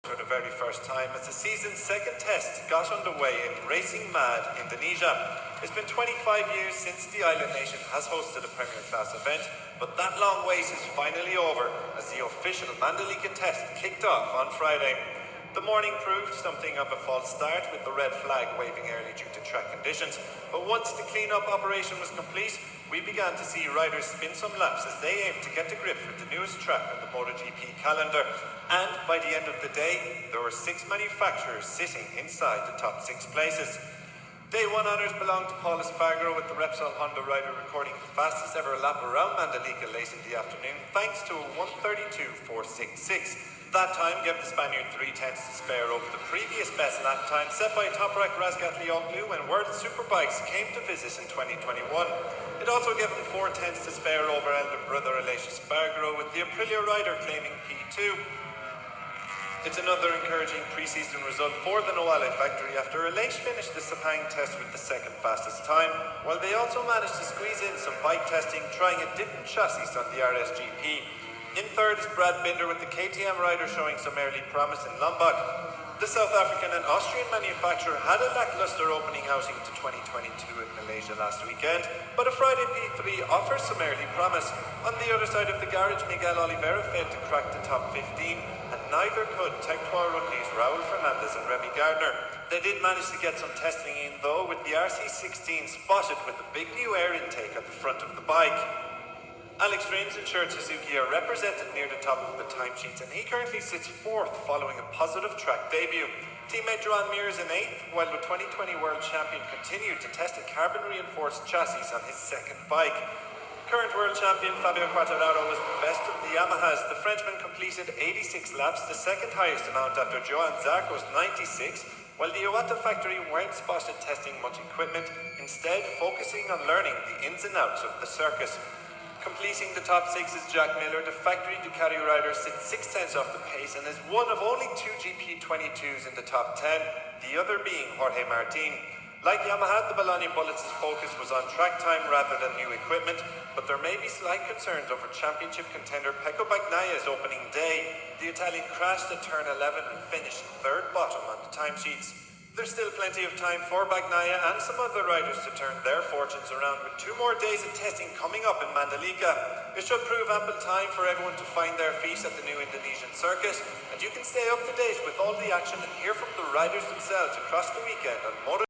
for the very first time as the season's second test got underway in Racing Mad, Indonesia. It's been 25 years since the island nation has hosted a Premier Class event, but that long wait is finally over as the official Mandalika test kicked off on Friday. The morning proved something of a false start, with the red flag waving early due to track conditions, but once the clean-up operation was complete, we began to see riders spin some laps as they aimed to get to grips with the newest track on the MotoGP calendar. And by the end of the day, there were 6 manufacturers sitting inside the top 6 places. Day 1 honours belonged to Paul Espargaro, with the Repsol Honda rider recording the fastest ever lap around Mandalika late in the afternoon, thanks to a 1:32.466. That time gave the Spaniard 3 tenths to spare over the previous best lap time set by Toprak Razgatlioglu when World Superbikes came to visit in 2021. It also gave him 4 tenths to spare over elder brother Aleix Espargaro, with the Aprilia rider claiming P2. It's another encouraging pre-season result for the Noale factory after Aleix finished the Sepang test with the second fastest time, while they also managed to squeeze in some bike testing, trying a different chassis on the RSGP. In third is Brad Binder, with the KTM rider showing some early promise in Lombok. The South African and Austrian manufacturer had a lackluster opening outing to 2022 in Malaysia last weekend, but a Friday P3 offers some early promise. On the other side of the garage, Miguel Oliveira failed to crack the top 15, and neither could Tech 3 rookies Raul Fernandez and Remy Gardner. They did manage to get some testing in though, with the RC16 spotted with a big new air intake at the front of the bike. Alex Rins and Shirt Suzuki are represented near the top of the timesheets, and he currently sits 4th following a positive track debut. Teammate Joan Mir is in 8th, while the 2020 world champion continued to test a carbon-reinforced chassis on his second bike. Current world champion Fabio Quartararo was the best of the Yamahas. The Frenchman completed 86 laps, the second highest amount after Joan Zarco's 96, while the Iwata factory weren't spotted testing much equipment, instead focusing on learning the ins and outs of the circuit. Completing the top 6 is Jack Miller. The factory Ducati rider sits 6 tenths off the pace and is one of only 2 GP22s in the top 10, the other being Jorge Martin. Like Yamaha, the Bologna Bullets' focus was on track time rather than new equipment, but there may be slight concerns over championship contender Pecco Bagnaglia's opening day. The Italian crashed at turn 11 and finished 3rd bottom on the timesheets. There's still plenty of time for Bagnaia and some other riders to turn their fortunes around, with 2 more days of testing coming up in Mandalika. It should prove ample time for everyone to find their feet at the new Indonesian circuit, and you can stay up to date with all the action and hear from the riders themselves across the weekend on Moto